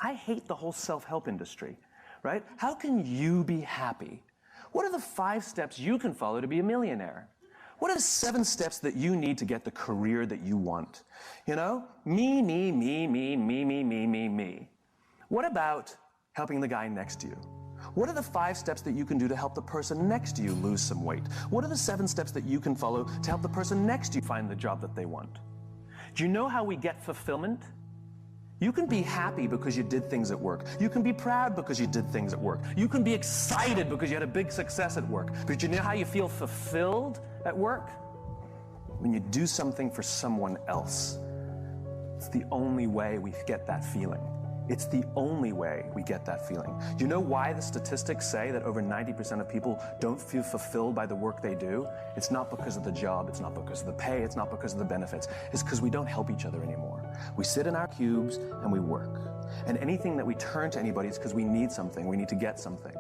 I hate the whole self-help industry, right? How can you be happy? What are the 5 steps you can follow to be a millionaire? What are the 7 steps that you need to get the career that you want? You know, me, me, me, me, me, me, me, me, me. What about helping the guy next to you? What are the 5 steps that you can do to help the person next to you lose some weight? What are the 7 steps that you can follow to help the person next to you find the job that they want? Do you know how we get fulfillment? You can be happy because you did things at work. You can be proud because you did things at work. You can be excited because you had a big success at work. But you know how you feel fulfilled at work? When you do something for someone else. It's the only way we get that feeling. It's the only way we get that feeling. Do you know why the statistics say that over 90% of people don't feel fulfilled by the work they do? It's not because of the job, it's not because of the pay, it's not because of the benefits. It's because we don't help each other anymore. We sit in our cubes and we work. And anything that we turn to anybody is because we need something, we need to get something.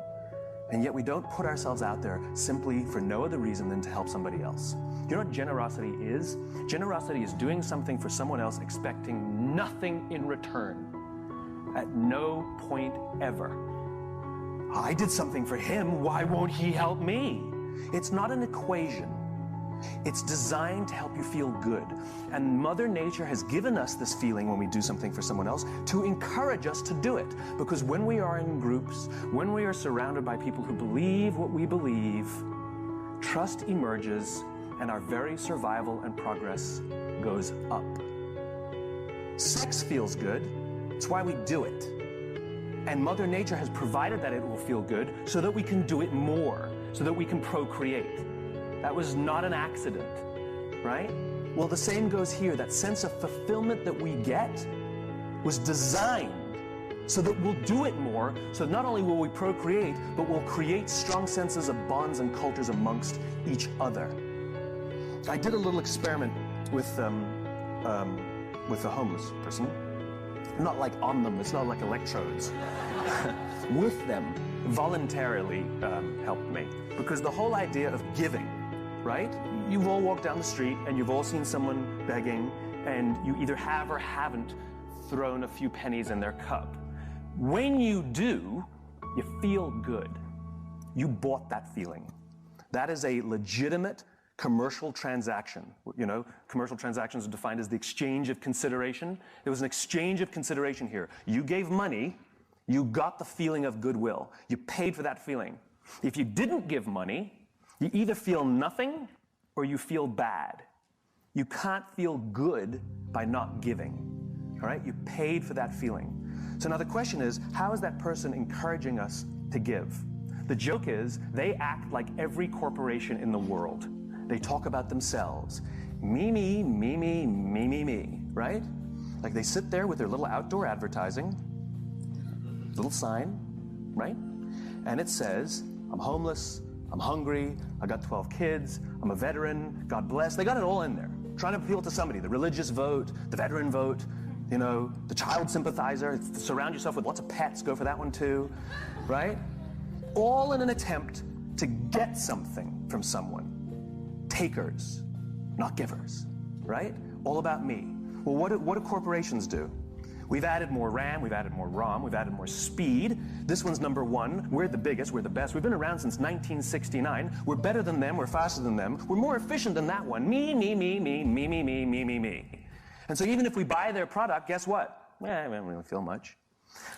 And yet we don't put ourselves out there simply for no other reason than to help somebody else. You know what generosity is? Generosity is doing something for someone else expecting nothing in return. At no point ever. I did something for him, why won't he help me? It's not an equation. It's designed to help you feel good. And Mother Nature has given us this feeling when we do something for someone else to encourage us to do it. Because when we are in groups, when we are surrounded by people who believe what we believe, trust emerges and our very survival and progress goes up. Sex feels good. It's why we do it. And Mother Nature has provided that it will feel good so that we can do it more, so that we can procreate. That was not an accident, right? Well, the same goes here. That sense of fulfillment that we get was designed so that we'll do it more, so not only will we procreate, but we'll create strong senses of bonds and cultures amongst each other. I did a little experiment with a homeless person. Not like on them, it's not like electrodes. With them, voluntarily helped me. Because the whole idea of giving, right? You've all walked down the street and you've all seen someone begging and you either have or haven't thrown a few pennies in their cup. When you do, you feel good. You bought that feeling. That is a legitimate commercial transaction. You know, commercial transactions are defined as the exchange of consideration. There was an exchange of consideration here. You gave money, you got the feeling of goodwill. You paid for that feeling. If you didn't give money, you either feel nothing or you feel bad. You can't feel good by not giving. All right? You paid for that feeling. So now the question is, how is that person encouraging us to give? The joke is, they act like every corporation in the world. They talk about themselves. Me, me, me, me, me, me, me, right? Like they sit there with their little outdoor advertising, little sign, right? And it says, I'm homeless, I'm hungry, I got 12 kids, I'm a veteran, God bless. They got it all in there. Trying to appeal to somebody, the religious vote, the veteran vote, you know, the child sympathizer, surround yourself with lots of pets, go for that one too, right? All in an attempt to get something from someone. Takers, not givers, right? All about me. Well, what do corporations do? We've added more RAM, we've added more ROM, we've added more speed. This one's number 1. We're the biggest, we're the best. We've been around since 1969. We're better than them, we're faster than them. We're more efficient than that one. Me, me, me, me, me, me, me, me, me, me. And so even if we buy their product, guess what? We don't really feel much.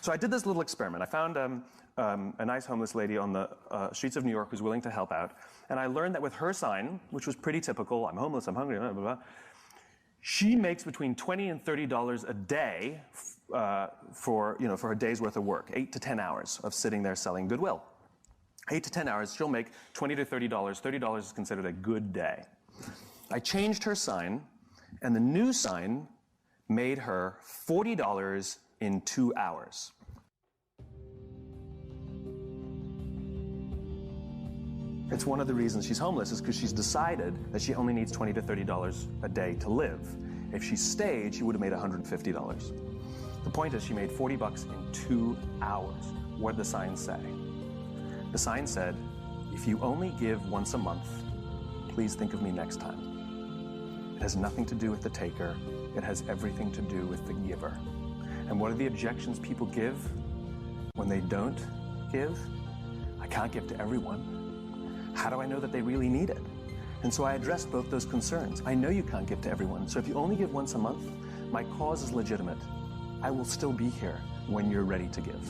So I did this little experiment. I found a nice homeless lady on the streets of New York who's willing to help out. And I learned that with her sign, which was pretty typical, I'm homeless, I'm hungry, blah, blah, blah, she makes between $20 and $30 a day for a day's worth of work, 8 to 10 hours of sitting there selling goodwill. 8 to 10 hours, she'll make $20 to $30. $30 is considered a good day. I changed her sign, and the new sign made her $40 in 2 hours. It's one of the reasons she's homeless is because she's decided that she only needs $20 to $30 a day to live. If she stayed, she would have made $150. The point is she made $40 in 2 hours. What did the sign say? The sign said, if you only give once a month, please think of me next time. It has nothing to do with the taker. It has everything to do with the giver. And what are the objections people give when they don't give? I can't give to everyone. How do I know that they really need it? And so I addressed both those concerns. I know you can't give to everyone, so if you only give once a month, my cause is legitimate. I will still be here when you're ready to give.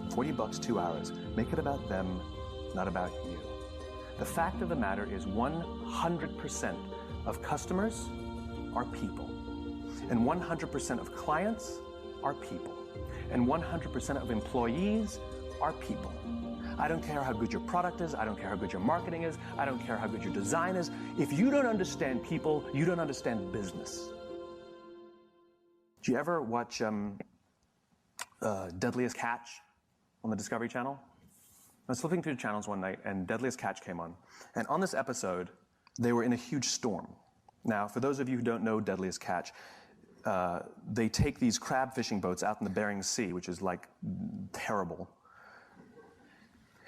$40, 2 hours. Make it about them, not about you. The fact of the matter is 100% of customers are people. And 100% of clients are people. And 100% of employees are people. I don't care how good your product is. I don't care how good your marketing is. I don't care how good your design is. If you don't understand people, you don't understand business. Do you ever watch Deadliest Catch on the Discovery Channel? I was flipping through the channels one night and Deadliest Catch came on. And on this episode, they were in a huge storm. Now, for those of you who don't know Deadliest Catch, they take these crab fishing boats out in the Bering Sea, which is like terrible.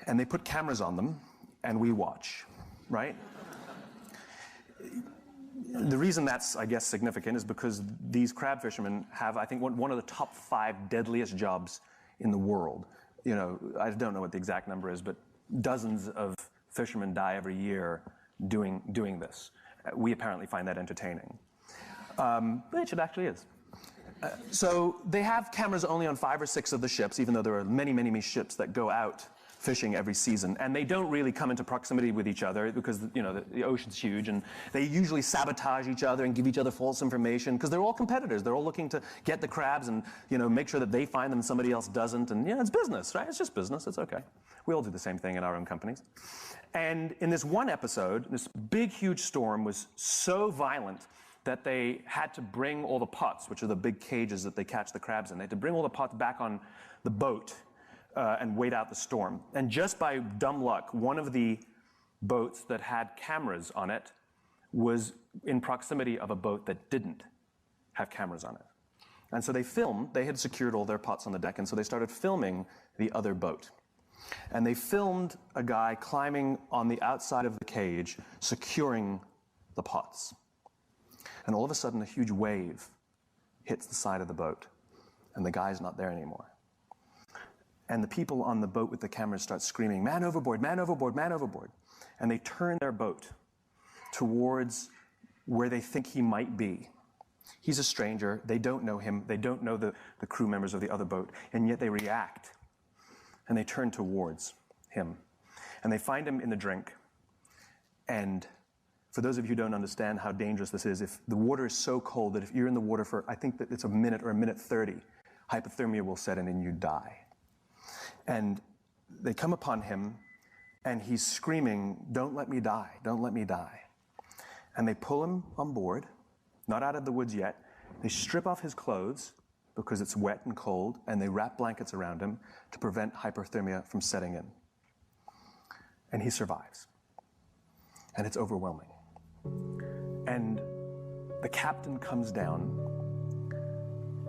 And they put cameras on them, and we watch, right? The reason that's, I guess, significant is because these crab fishermen have, I think, one of the top 5 deadliest jobs in the world. You know, I don't know what the exact number is, but dozens of fishermen die every year doing this. We apparently find that entertaining, which it actually is. So they have cameras only on 5 or 6 of the ships, even though there are many, many ships that go out fishing every season, and they don't really come into proximity with each other because, you know, the ocean's huge, and they usually sabotage each other and give each other false information because they're all competitors. They're all looking to get the crabs and, you know, make sure that they find them and somebody else doesn't, and, you know, it's business, right? It's just business. It's okay. We all do the same thing in our own companies. And in this one episode, this big, huge storm was so violent that they had to bring all the pots, which are the big cages that they catch the crabs in. They had to bring all the pots back on the boat and wait out the storm. And just by dumb luck, one of the boats that had cameras on it was in proximity of a boat that didn't have cameras on it. And so they filmed, they had secured all their pots on the deck, and so they started filming the other boat. And they filmed a guy climbing on the outside of the cage, securing the pots. And all of a sudden, a huge wave hits the side of the boat, and the guy's not there anymore. And the people on the boat with the cameras start screaming, "Man overboard, man overboard, man overboard." And they turn their boat towards where they think he might be. He's a stranger, they don't know him, they don't know the crew members of the other boat, and yet they react. And they turn towards him. And they find him in the drink. And for those of you who don't understand how dangerous this is, if the water is so cold that if you're in the water for, I think that it's a minute or a minute 30, hypothermia will set in and you die. And they come upon him, and he's screaming, "Don't let me die, don't let me die." And they pull him on board, not out of the woods yet. They strip off his clothes because it's wet and cold, and they wrap blankets around him to prevent hypothermia from setting in. And he survives. And it's overwhelming. And the captain comes down,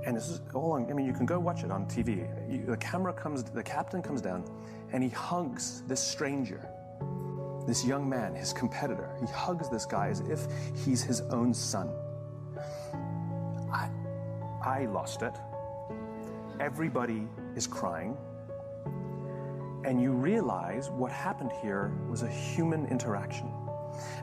and this is all on, I mean, you can go watch it on TV. The captain comes down, and he hugs this stranger, this young man, his competitor. He hugs this guy as if he's his own son. I lost it. Everybody is crying. And you realize what happened here was a human interaction.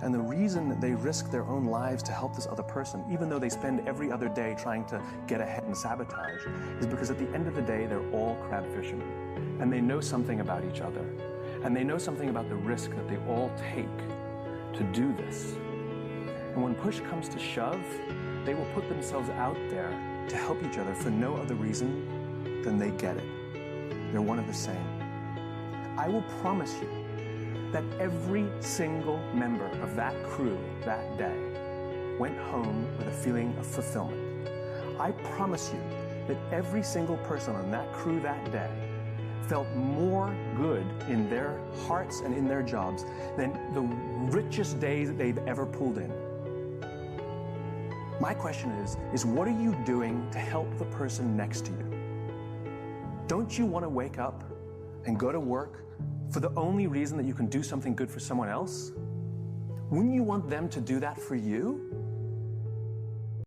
And the reason that they risk their own lives to help this other person, even though they spend every other day trying to get ahead and sabotage, is because at the end of the day, they're all crab fishermen. And they know something about each other. And they know something about the risk that they all take to do this. And when push comes to shove, they will put themselves out there to help each other for no other reason than they get it. They're one of the same. I will promise you that every single member of that crew that day went home with a feeling of fulfillment. I promise you that every single person on that crew that day felt more good in their hearts and in their jobs than the richest days that they've ever pulled in. My question is what are you doing to help the person next to you? Don't you want to wake up and go to work for the only reason that you can do something good for someone else? Wouldn't you want them to do that for you?